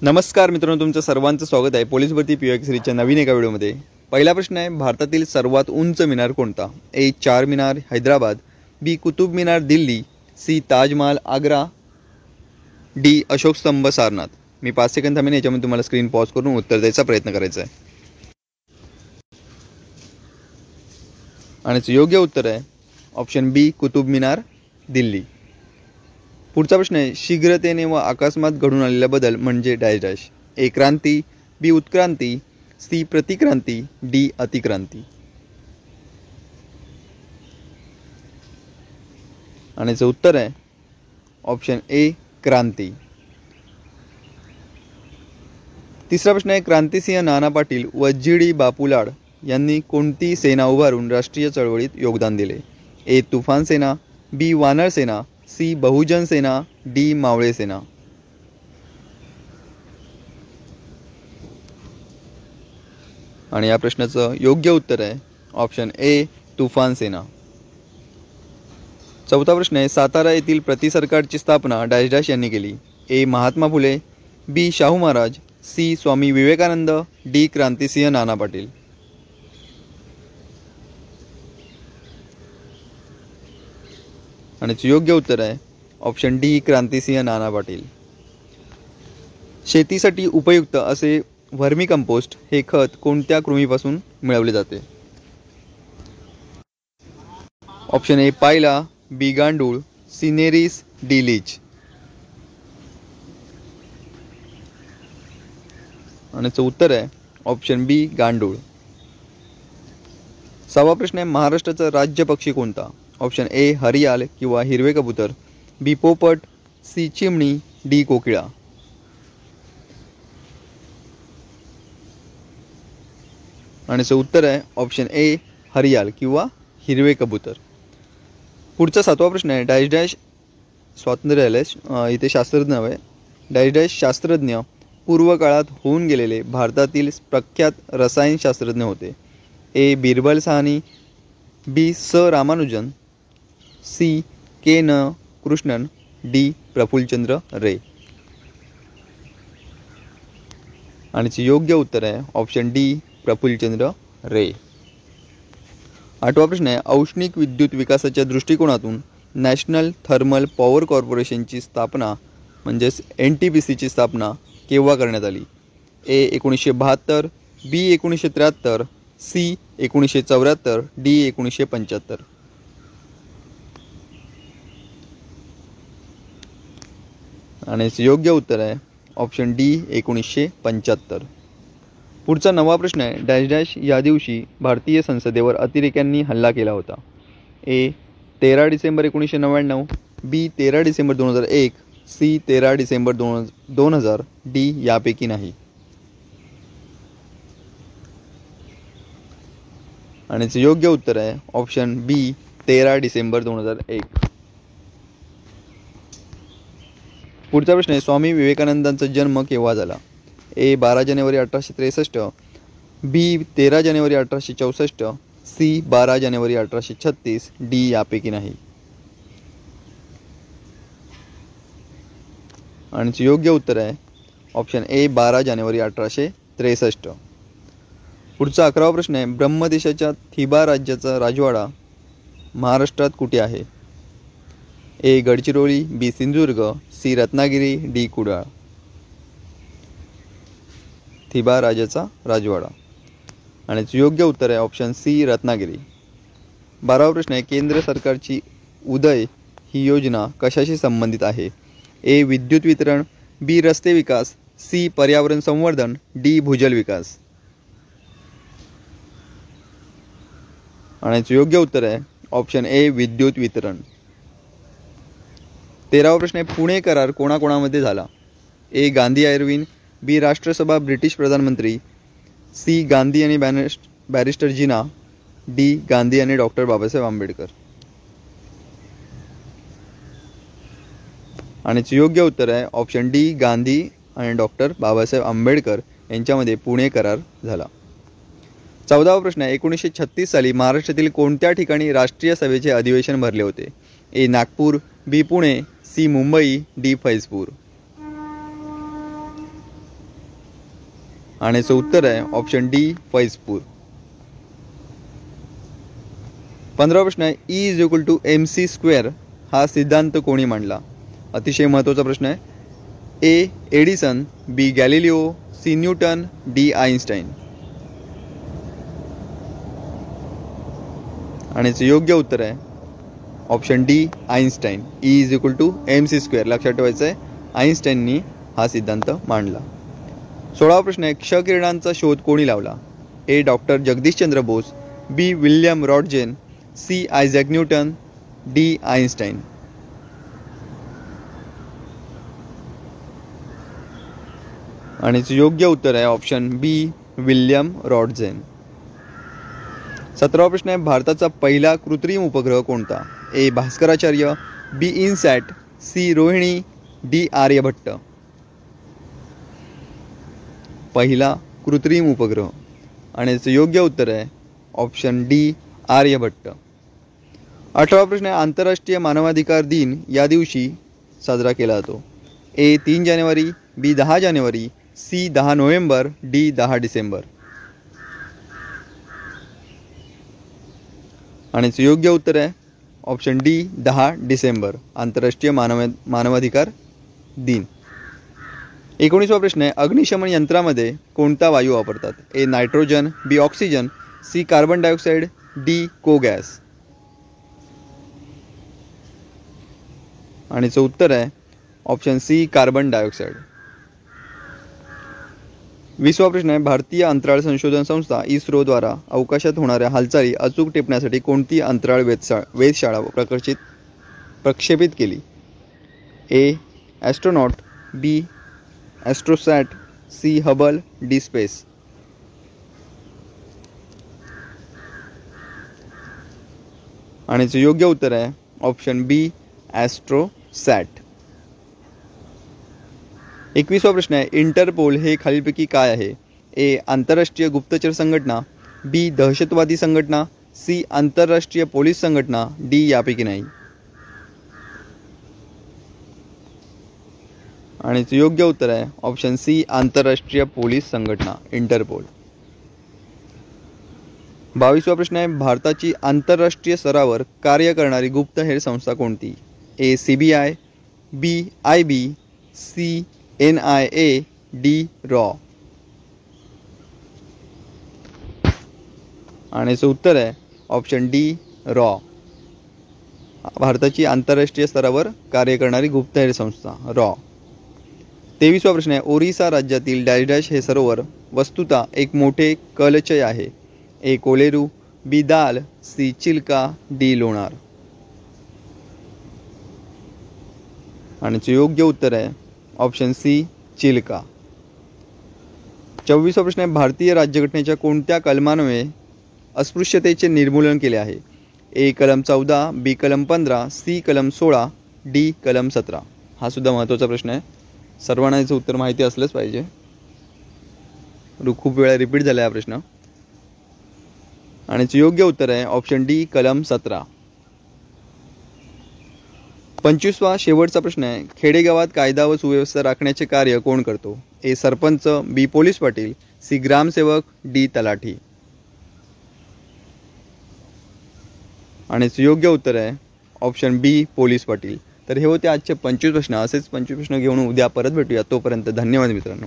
नमस्कार मित्रांनो, तुमचं सर्वांचं स्वागत आहे पोलीस भरती पीओ सीरीजच्या नवीन एका व्हिडिओमध्ये। पहिला प्रश्न आहे, भारतातील सर्वात उंच मिनार कोणता? ए चार मिनार हैदराबाद, बी कुतुब मिनार दिल्ली, सी ताजमहल आग्रा, डी अशोक स्तंभ सारनाथ। मी 5 सेकंद थांबेन, याच्यामध्ये तुम्हाला स्क्रीन पॉज करून उत्तर द्यायचा प्रयत्न करायचा आहे। आणि योग्य उत्तर आहे ऑप्शन बी कुतुब मिनार दिल्ली। पुढचा प्रश्न आहे, शीघ्रतेने व अकस्मात घडून आलेला बदल म्हणजे डॅश डॅश। ए क्रांती, बी उत्क्रांती, सी प्रतिक्रांती, डी अतिक्रांती। आणि उत्तर आहे ऑप्शन ए क्रांती। तिसरा प्रश्न आहे, क्रांतिसिंह नाना पाटील व जी डी बापू लाड यांनी कोणती सेना उभारून राष्ट्रीय चळवळीत योगदान दिले? ए तुफान सेना, बी वानर सेना, सी बहुजन सेना, डी मावळे सेना। आणि या प्रश्नाचं योग्य उत्तर आहे ऑप्शन ए तुफान सेना। चौथा प्रश्न आहे, सातारा येथील प्रति सरकारची स्थापना डॅश डॅश यांनी केली? ए महात्मा फुले, बी शाहू महाराज, सी स्वामी विवेकानंद, डी क्रांतिसिंह नाना पाटील। आणि योग्य उत्तर आहे ऑप्शन डी क्रांतिसिंह नाना पाटील। शेतीसाठी उपयुक्त असे व्हर्मी कंपोस्ट हे खत कोणत्या कृमीपासून मिळवले जाते? ऑप्शन ए पायला, बी गांडूळ, सी नेरीस, डी लीच। आणि उत्तर आहे ऑप्शन बी गांडूळ। सहावा प्रश्न आहे, महाराष्ट्राचा राज्य पक्षी कोणता? ऑप्शन ए हरियाल किंवा हिरवे कबूतर, बी पोपट, सी चिमणी, डी कोकिळा। आणि उत्तर आहे ऑप्शन ए हरियाल किंवा हिरवे कबूतर। पुढचा सातवा प्रश्न आहे, डॅश डॅश स्वातंत्र्य इथे शास्त्रज्ञ आहे, डॅश डॅश शास्त्रज्ञ पूर्व काळात होऊन गेलेले भारतातील प्रख्यात रसायनशास्त्रज्ञ होते? ए बिरबल साहनी, बी स रामानुजन, सी के न कृष्णन, डी प्रफुल्लचंद्र रे। आणि योग्य उत्तर आहे ऑप्शन डी प्रफुल्लचंद्र रे। आठवा प्रश्न आहे, औष्णिक विद्युत विकासाच्या दृष्टिकोनातून नॅशनल थर्मल पॉवर कॉर्पोरेशनची स्थापना म्हणजेच NTPCची स्थापना केव्हा करण्यात आली? ए 1972, बी 1973, सी 1974, डी 1975। आणि योग्य उत्तर आहे ऑप्शन डी 1975। पुढचा नववा प्रश्न आहे, डॅश डॅश या दिवशी भारतीय संसदेवर अतिरेक्यांनी हल्ला केला होता? ए 13 डिसेंबर 1999, बी 13 डिसेंबर 2001, सी 13 डिसेंबर 2000, डी यापैकी नाही। आणि योग्य उत्तर आहे ऑप्शन बी 13 डिसेंबर 2001। पुढचा प्रश्न आहे, स्वामी विवेकानंदांचा जन्म केव्हा झाला? ए 12 जानेवारी 1863, बी 13 जानेवारी 1864, सी 12 जानेवारी 1836, डी यापैकी नाही। आणि योग्य उत्तर आहे ऑप्शन ए 12 जानेवारी 1863। पुढचा 11वा प्रश्न आहे, ब्रह्मदेशाच्या थिबा राज्याचा राजवाडा महाराष्ट्रात कुठे आहे? ए गडचिरोली, बी सिंधुदुर्ग, सी रत्नागिरी, डी कुडाळ। थिबा राजाचा राजवाडा। आणि योग्य उत्तर आहे ऑप्शन सी रत्नागिरी। 12वा प्रश्न आहे, केंद्र सरकारची उदय ही योजना कशाशी संबंधित आहे? ए विद्युत वितरण, बी रस्ते विकास, सी पर्यावरण संवर्धन, डी भूजल विकास। आणि योग्य उत्तर आहे ऑप्शन ए विद्युत वितरण। 13वा प्रश्न आहे, पुणे करार कोणाकोणामध्ये झाला? ए गांधी आयर्विन, बी राष्ट्रसभा ब्रिटिश प्रधानमंत्री, सी गांधी आणि बॅरिस्टर जिना, डी गांधी आणि डॉक्टर बाबासाहेब आंबेडकर। आणि योग्य उत्तर आहे ऑप्शन डी गांधी आणि डॉक्टर बाबासाहेब आंबेडकर यांच्यामध्ये पुणे करार झाला। 14वा प्रश्न आहे, 1936 साली महाराष्ट्रातील कोणत्या ठिकाणी राष्ट्रीय सभेचे अधिवेशन भरले होते? ए नागपूर, बी पुणे, सी मुंबई, डी फैजपूर। आणि याचं उत्तर आहे ऑप्शन डी फैजपूर. 15वा प्रश्न आहे E=mc² हा सिद्धांत कोणी मांडला? अतिशय महत्त्वाचा प्रश्न आहे. A Edison, B Galileo, C Newton, D Einstein. आणि याचं योग्य उत्तर आहे ऑप्शन डी आइन्स्टाईन. E=mc². लक्षात ठेवायचं आहे, आइन्स्टाईननी हा सिद्धांत मांडला. 16वा प्रश्न आहे क्ष किरणांचा शोध कोणी लावला? A doctor Jagadish Chandra Bose, B William Roentgen, C Isaac Newton, D Einstein. आणि योग्य उत्तर आहे ऑप्शन बी विल्यम रॉटजेन. 17वा प्रश्न आहे भारताचा पहिला कृत्रिम उपग्रह कोणता? A Bhaskaracharya, B INSAT, C Rohini, D Aryabhata. पहिला कृत्रिम उपग्रह आणि याचं योग्य उत्तर आहे ऑप्शन डी आर्यभट्ट. 18वा प्रश्न आहे आंतरराष्ट्रीय मानवाधिकार दिन या दिवशी साजरा केला जातो? ए 3 जानेवारी, बी 10 जानेवारी, सी 10 नोव्हेंबर, डी 10 डिसेंबर. आणि याचं योग्य उत्तर आहे ऑप्शन डी 10 डिसेंबर, आंतरराष्ट्रीय मानवाधिकार दिन. 19वा प्रश्न आहे अग्निशमन यंत्रामध्ये कोणता वायू वापरतात? A nitrogen, B oxygen, C carbon dioxide, D CO gas. आणि याचं उत्तर आहे ऑप्शन सी कार्बन डायऑक्साईड. 20वा प्रश्न आहे भारतीय अंतराळ संशोधन संस्था इस्रोद्वारा अवकाशात होणाऱ्या हालचाली अचूक टिपण्यासाठी कोणती अंतराळ वेधशाळा प्रक्षेपित केली? A astronaut, B AstroSat, C Hubble, D space. आणि याचं योग्य उत्तर आहे ऑप्शन बी ॲस्ट्रोसॅट. 21वा प्रश्न आहे इंटरपोल हे खालीलपैकी काय आहे? ए आंतरराष्ट्रीय गुप्तचर संघटना, बी दहशतवादी संघटना, सी आंतरराष्ट्रीय पोलीस संघटना, डी यापैकी नाही. आणि याचं योग्य उत्तर आहे ऑप्शन सी आंतरराष्ट्रीय पोलीस संघटना इंटरपोल. 22वा प्रश्न आहे भारताची आंतरराष्ट्रीय स्तरावर कार्य करणारी गुप्तहेर संस्था कोणती? A CBI, B IB, C NIA, D रॉ. आणि याचं उत्तर आहे ऑप्शन डी रॉ, भारताची आंतरराष्ट्रीय स्तरावर कार्य करणारी गुप्तहेर संस्था रॉ. 23वा प्रश्न आहे ओरिसा राज्यातील डॅश डॅश हे सरोवर वस्तुतः एक मोठे कलचय आहे? ए कोलेरू, बी दाल, सी चिल्का, डी लोणार. आणि योग्य उत्तर आहे ऑप्शन सी चिल्का. 24वा प्रश्न आहे भारतीय राज्यघटनेच्या कोणत्या कलमान्वये अस्पृश्यतेचे निर्मूलन केले आहे? ए कलम 14, बी कलम 15, सी कलम 16, डी कलम 17. हा सुद्धा महत्त्वाचा प्रश्न आहे, सर्वांना याचं उत्तर माहिती असलंच पाहिजे, खूप वेळा रिपीट झाला हा प्रश्न. आणि याचं योग्य उत्तर आहे ऑप्शन डी कलम 17. 25वा शेवटचा प्रश्न आहे खेडेगावात कायदा व सुव्यवस्था राखण्याचे कार्य कोण करतो? ए सरपंच, बी पोलीस पाटील, सी ग्रामसेवक, डी तलाठी. आणि याचं योग्य उत्तर आहे ऑप्शन बी पोलीस पाटील. तर हे होते आजचे 25 प्रश्न. असेच 25 प्रश्न घेऊन उद्या परत भेटूया. तोपर्यंत धन्यवाद मित्रांनो.